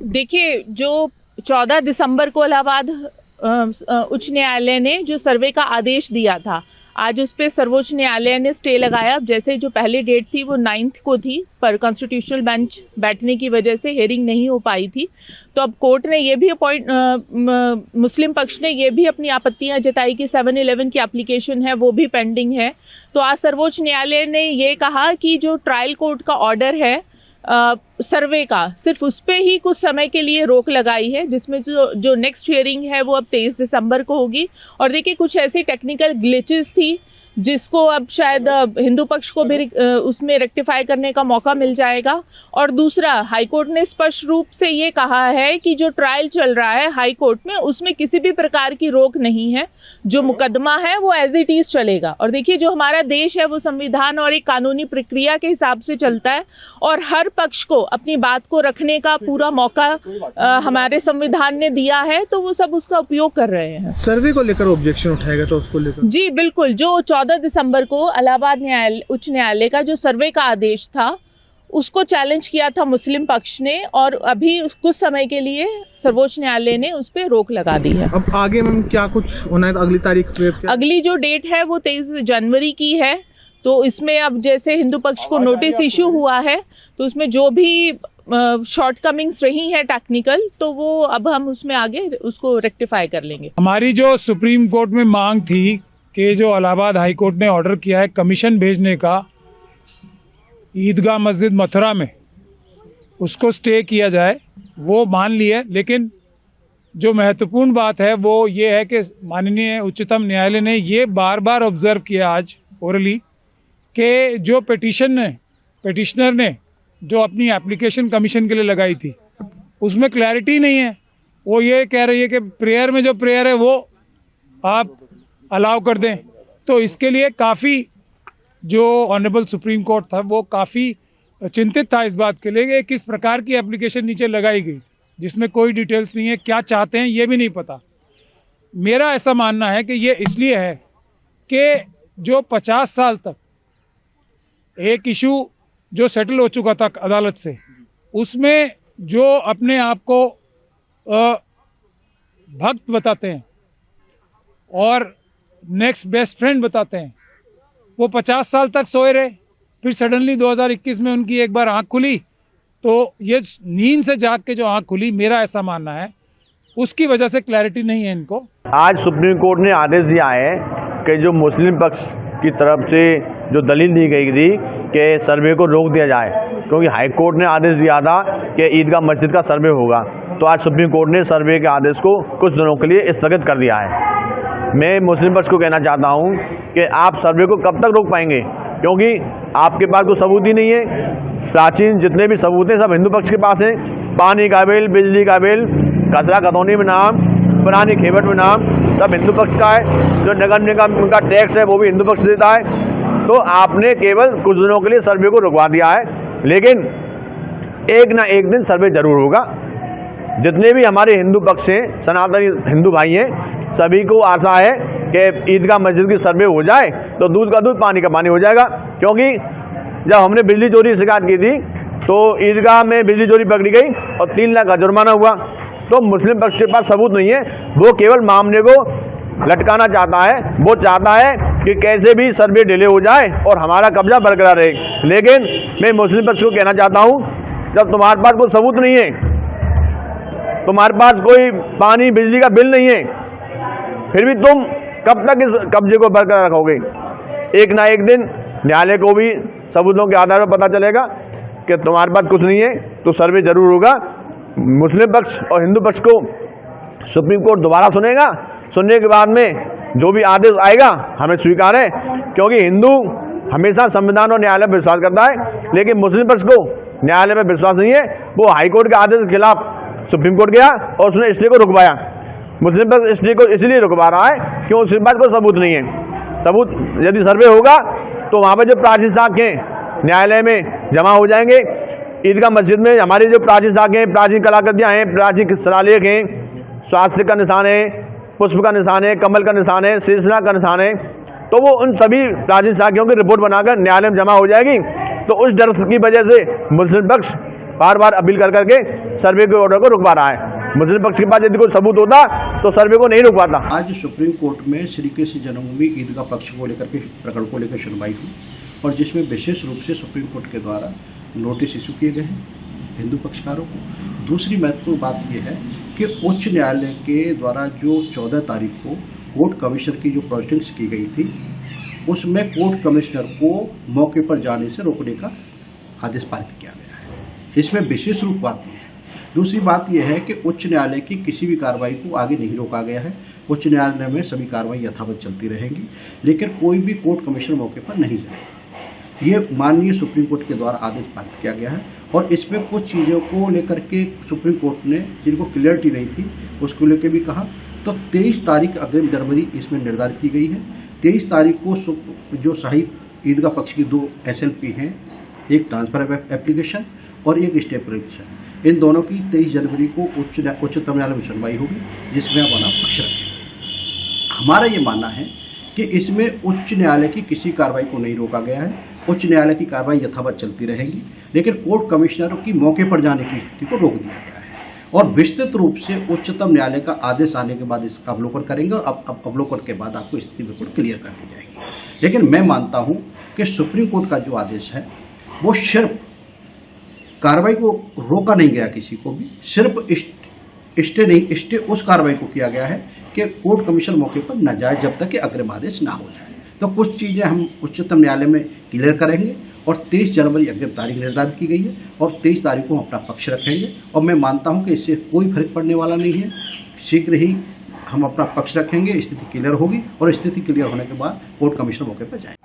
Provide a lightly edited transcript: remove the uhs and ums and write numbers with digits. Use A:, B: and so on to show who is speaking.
A: देखिए, जो 14 दिसंबर को इलाहाबाद उच्च न्यायालय ने जो सर्वे का आदेश दिया था, आज उस पे सर्वोच्च न्यायालय ने स्टे लगाया। अब जैसे जो पहली डेट थी वो 9 को थी, पर कॉन्स्टिट्यूशनल बेंच बैठने की वजह से हेयरिंग नहीं हो पाई थी। तो अब कोर्ट ने ये भी मुस्लिम पक्ष ने ये भी अपनी आपत्तियां जताई कि 7/11 की एप्लीकेशन है वो भी पेंडिंग है। तो आज सर्वोच्च न्यायालय ने ये कहा कि जो ट्रायल कोर्ट का ऑर्डर है सर्वे का, सिर्फ उस पे ही कुछ समय के लिए रोक लगाई है, जिसमें जो नेक्स्ट हियरिंग है वो अब 23 दिसंबर को होगी। और देखिए, कुछ ऐसी टेक्निकल ग्लिचेस थी जिसको अब शायद हिंदू पक्ष को भी उसमें रेक्टिफाई करने का मौका मिल जाएगा। और दूसरा, हाईकोर्ट ने स्पष्ट रूप से ये कहा है कि जो ट्रायल चल रहा है हाई कोर्ट में, उसमें किसी भी प्रकार की रोक नहीं है। जो मुकदमा है वो एज इट इज चलेगा। और देखिए, जो हमारा देश है वो संविधान और एक कानूनी प्रक्रिया के हिसाब से चलता है, और हर पक्ष को अपनी बात को रखने का पूरा मौका हमारे संविधान ने दिया है, तो वो सब उसका उपयोग कर रहे हैं।
B: सर्वे को लेकर ऑब्जेक्शन उठाएगा तो उसको लेकर?
A: जी बिल्कुल। जो 14 दिसंबर को इलाहाबाद उच्च न्यायालय का जो सर्वे का आदेश था, उसको चैलेंज किया था मुस्लिम पक्ष ने, और अभी कुछ समय के लिए सर्वोच्च न्यायालय ने उस पर रोक लगा दी है।
B: अब आगे मैम क्या कुछ होना है? अगली तारीख?
A: अगली जो डेट है वो 23 जनवरी की है। तो इसमें अब जैसे हिंदू पक्ष को नोटिस इश्यू हुआ है, तो उसमें जो भी शॉर्टकमिंग्स रही हैं टेक्निकल, तो वो अब हम उसमें आगे उसको रेक्टिफाई कर लेंगे।
C: हमारी जो सुप्रीम कोर्ट में मांग थी कि जो इलाहाबाद हाई कोर्ट ने ऑर्डर किया है कमीशन भेजने का ईदगाह मस्जिद मथुरा में, उसको स्टे किया जाए, वो मान लिए। लेकिन जो महत्वपूर्ण बात है वो ये है कि माननीय उच्चतम न्यायालय ने ये बार बार ऑब्जर्व किया आज ओरली कि जो पिटिशनर ने जो अपनी एप्लीकेशन कमीशन के लिए लगाई थी उसमें क्लैरिटी नहीं है। वो ये कह रही है कि प्रेयर में जो प्रेयर है वो आप अलाउ कर दें। तो इसके लिए काफ़ी जो ऑनरेबल सुप्रीम कोर्ट था वो काफ़ी चिंतित था इस बात के लिए कि किस प्रकार की एप्लीकेशन नीचे लगाई गई, जिसमें कोई डिटेल्स नहीं है, क्या चाहते हैं ये भी नहीं पता। मेरा ऐसा मानना है कि ये इसलिए है कि जो 50 साल तक एक इशू जो सेटल हो चुका था अदालत से, उसमें जो अपने आप को भक्त बताते हैं और नेक्स्ट बेस्ट फ्रेंड बताते हैं, वो 50 साल तक सोए रहे। फिर सडनली 2021 में उनकी एक बार आंख खुली, तो ये नींद से जाग के जो आंख खुली, मेरा ऐसा मानना है उसकी वजह से क्लैरिटी नहीं है इनको।
D: आज सुप्रीम कोर्ट ने आदेश दिया है कि जो मुस्लिम पक्ष की तरफ से जो दलील दी गई थी कि सर्वे को रोक दिया जाए, क्योंकि हाई कोर्ट ने आदेश दिया था कि ईदगाह मस्जिद का सर्वे होगा, तो आज सुप्रीम कोर्ट ने सर्वे के आदेश को कुछ दिनों के लिए स्थगित कर दिया है। मैं मुस्लिम पक्ष को कहना चाहता हूं कि आप सर्वे को कब तक रोक पाएंगे, क्योंकि आपके पास कोई सबूत ही नहीं है। प्राचीन जितने भी सबूत हैं सब हिंदू पक्ष के पास हैं। पानी का बिल, बिजली का बिल, कचरा खतौनी में नाम, पुरानी खेवट में नाम, सब हिंदू पक्ष का है। जो नगर निगम का टैक्स है वो भी हिंदू पक्ष देता है। तो आपने केवल कुछ दिनों के लिए सर्वे को रुकवा दिया है, लेकिन एक ना एक दिन सर्वे जरूर होगा। जितने भी हमारे हिंदू पक्ष हैं, सनातनी हिंदू भाई हैं, सभी को आशा है कि ईदगाह मस्जिद की सर्वे हो जाए तो दूध का दूध पानी का पानी हो जाएगा। क्योंकि जब हमने बिजली चोरी की शिकायत की थी तो ईदगाह में बिजली चोरी पकड़ी गई और 3 लाख का जुर्माना हुआ। तो मुस्लिम पक्ष के पास सबूत नहीं है, वो केवल मामले को लटकाना चाहता है। वो चाहता है कि कैसे भी सर्वे डिले हो जाए और हमारा कब्जा बरकरार रहे। लेकिन मैं मुस्लिम पक्ष को कहना चाहता हूँ, जब तुम्हारे पास कोई सबूत नहीं है, तुम्हारे पास कोई पानी बिजली का बिल नहीं है, फिर भी तुम कब तक इस कब्जे को बरकरार रखोगे? एक ना एक दिन न्यायालय को भी सबूतों के आधार पर पता चलेगा कि तुम्हारे पास कुछ नहीं है, तो सर्वे जरूर होगा। मुस्लिम पक्ष और हिंदू पक्ष को सुप्रीम कोर्ट दोबारा सुनेगा। सुनने के बाद में जो भी आदेश आएगा हमें स्वीकार है, क्योंकि हिंदू हमेशा संविधान और न्यायालय पर विश्वास करता है। लेकिन मुस्लिम पक्ष को न्यायालय पर विश्वास नहीं है। वो हाईकोर्ट के आदेश के खिलाफ सुप्रीम कोर्ट गया और उसने स्टे को रुकवाया। मुस्लिम पक्ष स्टे को इसलिए रुकवा रहा है क्यों उसके पास कोई सबूत नहीं है। सबूत यदि सर्वे होगा तो वहाँ पर जो प्राचीन साक्ष्य हैं न्यायालय में जमा हो जाएंगे। ईदगाह मस्जिद में हमारी जो प्राचीन साक्ष्य हैं, प्राचीन कलाकृतियाँ हैं, प्राचीन शिलालेख हैं, स्वास्थ्य का निशान है, पुष्प का निशान है, कमल का निशान है, शीर्षनाग का निशान है, तो वो उन सभी प्राचीन साक्ष्यों की रिपोर्ट बनाकर न्यायालय में जमा हो जाएगी। तो उस डर की वजह से मुस्लिम पक्ष बार बार अपील कर करके सर्वे के ऑर्डर को रुकवा रहा है। मुस्लिम पक्ष के पास यदि कोई सबूत होता तो सर्वे को नहीं रुकवाता।
E: आज सुप्रीम कोर्ट में श्री कृष्ण जन्मभूमि ईदगाह पक्ष को लेकर के प्रकरण को लेकर सुनवाई हुई और जिसमें विशेष रूप से सुप्रीम कोर्ट के द्वारा नोटिस इशू किए गए हैं हिंदू पक्षकारों को। दूसरी महत्वपूर्ण बात यह है कि उच्च न्यायालय के द्वारा जो 14 तारीख को कोर्ट कमिश्नर की जो प्रोसीडिंग्स की गई थी उसमें कोर्ट कमिश्नर को मौके पर जाने से रोकने का आदेश पारित किया गया है। इसमें विशेष रूप बात यह है। दूसरी बात यह है कि उच्च न्यायालय की किसी भी कार्रवाई को आगे नहीं रोका गया है। उच्च न्यायालय में सभी कार्रवाई यथावत चलती रहेंगी, लेकिन कोई भी कोर्ट कमिश्नर मौके पर नहीं जाएगा। ये माननीय सुप्रीम कोर्ट के द्वारा आदेश पारित किया गया है और इसमें कुछ चीज़ों को लेकर के सुप्रीम कोर्ट ने जिनको क्लियरिटी नहीं थी उसको लेकर भी कहा। तो 23 तारीख अग्रिम जनवरी इसमें निर्धारित की गई है। 23 तारीख को जो शाही ईदगाह पक्ष की 2 SLP हैं, एक ट्रांसफर एप्लीकेशन और एक स्टे एप्लीकेशन, इन दोनों की 23 जनवरी को उच्चतम न्यायालय में सुनवाई होगी जिसमें आप अपना पक्ष रखेंगे। हमारा ये मानना है कि इसमें उच्च न्यायालय की किसी कार्रवाई को नहीं रोका गया है। उच्च न्यायालय की कार्रवाई यथावत चलती रहेंगी, लेकिन कोर्ट कमिश्नरों की मौके पर जाने की स्थिति को रोक दिया गया है और विस्तृत रूप से उच्चतम न्यायालय का आदेश आने के बाद इसका अवलोकन करेंगे और अब अवलोकन के बाद आपको स्थिति बिल्कुल क्लियर कर दी जाएगी। लेकिन मैं मानता हूं कि सुप्रीम कोर्ट का जो आदेश है वो सिर्फ कार्रवाई को रोका नहीं गया, किसी को भी सिर्फ स्टे उस कार्रवाई को किया गया है कि कोर्ट कमिश्नर मौके पर न जाए जब तक कि अग्रिम आदेश ना हो जाए। तो कुछ चीज़ें हम उच्चतम न्यायालय में क्लियर करेंगे और 23 जनवरी अग्रिम तारीख निर्धारित की गई है और 23 तारीख को हम अपना पक्ष रखेंगे और मैं मानता हूं कि इससे कोई फर्क पड़ने वाला नहीं है। शीघ्र ही हम अपना पक्ष रखेंगे, स्थिति क्लियर होगी और स्थिति क्लियर होने के बाद कोर्ट कमिश्नर मौके पर जाएंगे।